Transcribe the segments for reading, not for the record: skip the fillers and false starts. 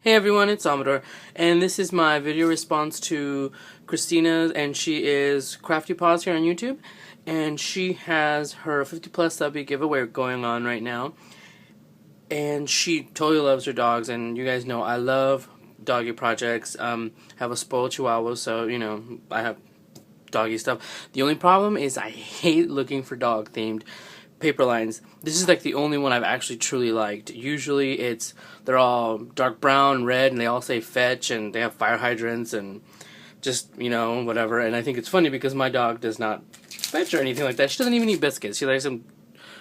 Hey everyone, it's Amador, and this is my video response to Christina, and she is CraftyPaws here on YouTube, and she has her 50 plus Subbie giveaway going on right now, and she totally loves her dogs, and you guys know I love doggy projects. Have a spoiled chihuahua, so you know I have doggy stuff. The only problem is I hate looking for dog themed paper lines. This is like the only one I've actually truly liked. Usually they're all dark brown, red, and they all say fetch, and they have fire hydrants and just, you know, whatever. And I think it's funny because my dog does not fetch or anything like that. She doesn't even eat biscuits. She likes them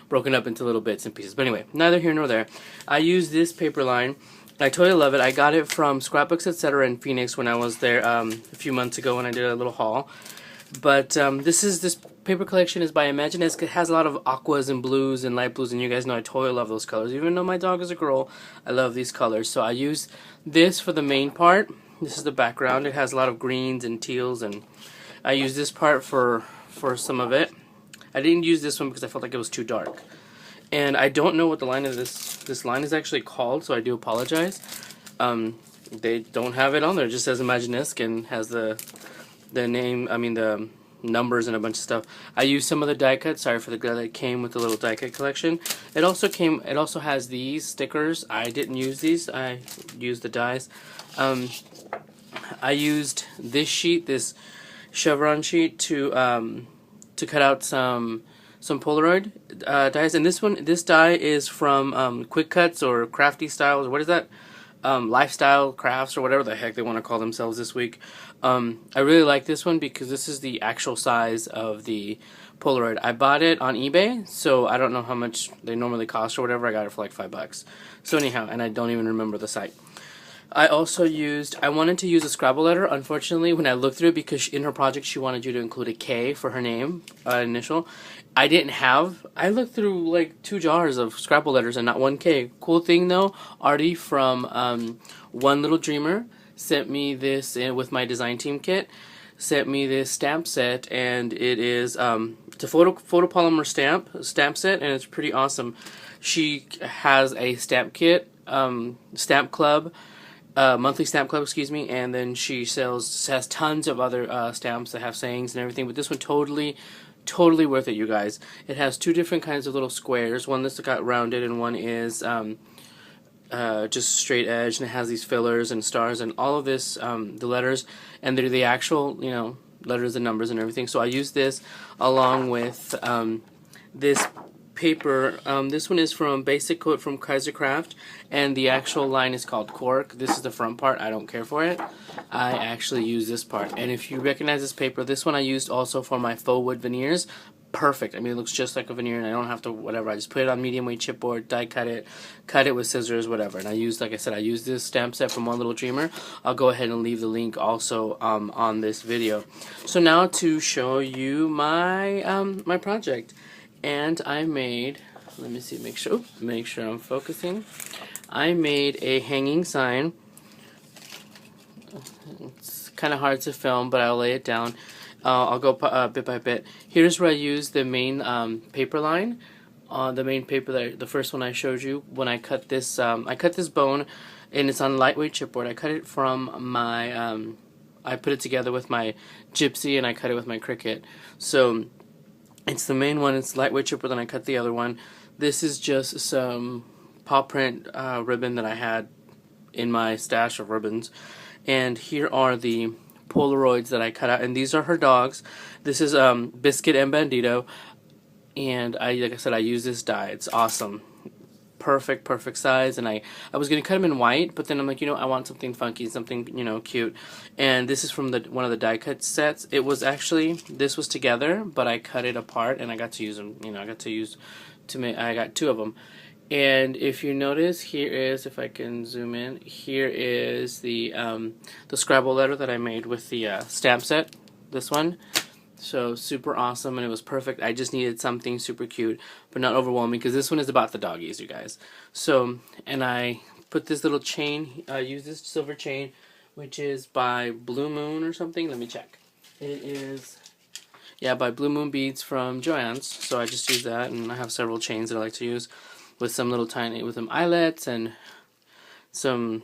broken up into little bits and pieces. But anyway, neither here nor there. I use this paper line. I totally love it. I got it from Scrapbooks Etc. in Phoenix when I was there a few months ago when I did a little haul. But this paper collection is by Imaginesque. It has a lot of aquas and blues and light blues, and you guys know I totally love those colors. Even though my dog is a girl, I love these colors. So I use this for the main part. This is the background. It has a lot of greens and teals, and I use this part for some of it. I didn't use this one because I felt like it was too dark. And I don't know what the line of this line is actually called, so I do apologize. They don't have it on there. It just says Imaginesque and has the name, the numbers and a bunch of stuff. I used some of the die cuts. Sorry for the guy that came with the little die cut collection. It also has these stickers. I didn't use these. I used the dies. I used this sheet, this chevron sheet, to cut out some Polaroid dies. And this die is from Quick Cuts or Crafty Styles. What is that? Lifestyle crafts or whatever the heck they want to call themselves this week. I really like this one because this is the actual size of the Polaroid. I bought it on eBay, so I don't know how much they normally cost or whatever. I got it for like $5. So anyhow, and I don't even remember the site. I wanted to use a Scrabble letter. Unfortunately, when I looked through it, because in her project she wanted you to include a K for her name, initial. I didn't have. I looked through like 2 jars of Scrabble letters and not one K. Cool thing though, Artie from One Little Dreamer sent me this with my design team kit. Sent me this stamp set, and it is it's a photopolymer stamp set, and it's pretty awesome. She has a stamp kit, stamp club. Monthly stamp club, excuse me, and then she has tons of other stamps that have sayings and everything, but this one totally worth it, you guys. It has 2 different kinds of little squares, one that's got rounded and one is just straight edge, and it has these fillers and stars and all of this, the letters, and they're the actual, you know, letters and numbers and everything. So I use this along with this paper. This one is from Basic Coat from Kaiser Craft, and the actual line is called Cork. This is the front part. I don't care for it. I actually use this part. And if you recognize this paper, this one I used also for my faux wood veneers. Perfect. I mean, it looks just like a veneer, and I don't have to whatever. I just put it on medium weight chipboard, die cut it with scissors, whatever. And I used, like I said, I used this stamp set from One Little Dreamer. I'll go ahead and leave the link also on this video. So now to show you my my project. And I made, let me see, make sure I'm focusing. I made a hanging sign. It's kind of hard to film, but I'll lay it down. I'll go bit by bit. Here's where I used the main paper line. The main paper, the first one I showed you, when I cut this bone, and it's on lightweight chipboard. I cut it from my, I put it together with my Gypsy, and I cut it with my Cricut. So it's the main one. It's lightweight chipboard, then I cut the other one. This is just some paw print ribbon that I had in my stash of ribbons. And here are the Polaroids that I cut out, and these are her dogs. This is Biscuit and Bandito, and like I said, I use this die. It's awesome. Perfect size. And I was gonna cut them in white, but then I'm like, you know, I want something funky, something, you know, cute. And this is from one of the die cut sets. It was actually, this was together, but I cut it apart, and I got to use them. You know, I got 2 of them. And if you notice, here is, if I can zoom in, here is the Scrabble letter that I made with the stamp set. This one. So super awesome, and it was perfect. I just needed something super cute, but not overwhelming, because this one is about the doggies, you guys. So, and I put this little chain, use this silver chain, which is by Blue Moon or something. Let me check. It is, yeah, by Blue Moon Beads from Joann's. So I just use that, and I have several chains that I like to use with some little tiny, with some eyelets and some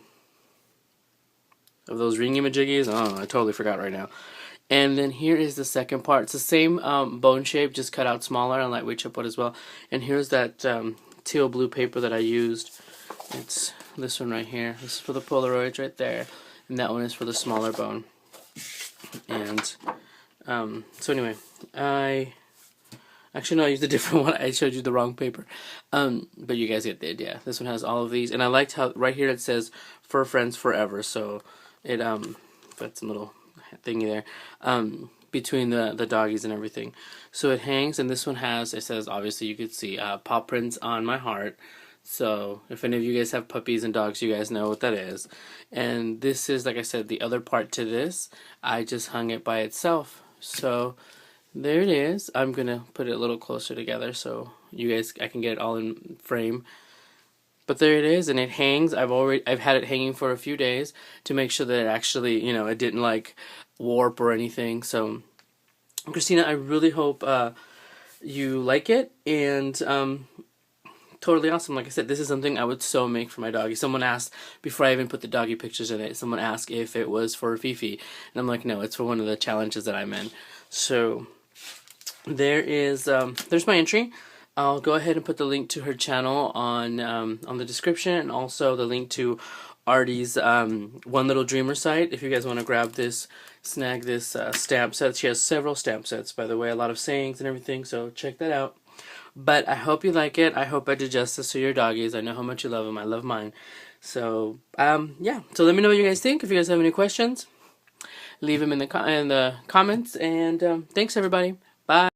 of those ringy-majiggies. Oh, I totally forgot right now. And then here is the second part. It's the same bone shape, just cut out smaller and lightweight chipboard as well. And here's that teal blue paper that I used. It's this one right here. This is for the Polaroids right there. And that one is for the smaller bone. And so anyway, actually, no, I used a different one. I showed you the wrong paper. But you guys get the idea. This one has all of these. And I liked how right here it says, "Fur Friends Forever." So it, that's a little thingy there, between the doggies and everything. So it hangs, and this one has, it says, obviously you could see, paw prints on my heart. So if any of you guys have puppies and dogs, you guys know what that is. And this is, like I said, the other part to this. I just hung it by itself. So there it is. I'm gonna put it a little closer together so you guys, I can get it all in frame. But there it is, and it hangs. I've had it hanging for a few days to make sure that it actually, you know, it didn't like warp or anything. So Christina, I really hope you like it, and totally awesome. Like I said, this is something I would so make for my doggy. Someone asked, before I even put the doggy pictures in it, someone asked if it was for Fifi, and I'm like, no, it's for one of the challenges that I'm in. So there is, there's my entry. I'll go ahead and put the link to her channel on the description, and also the link to Artie's One Little Dreamer site if you guys want to grab this, snag this stamp set. She has several stamp sets, by the way, a lot of sayings and everything, so check that out. But I hope you like it. I hope I did justice to your doggies. I know how much you love them. I love mine. So, yeah. So let me know what you guys think. If you guys have any questions, leave them in the comments. And thanks, everybody. Bye.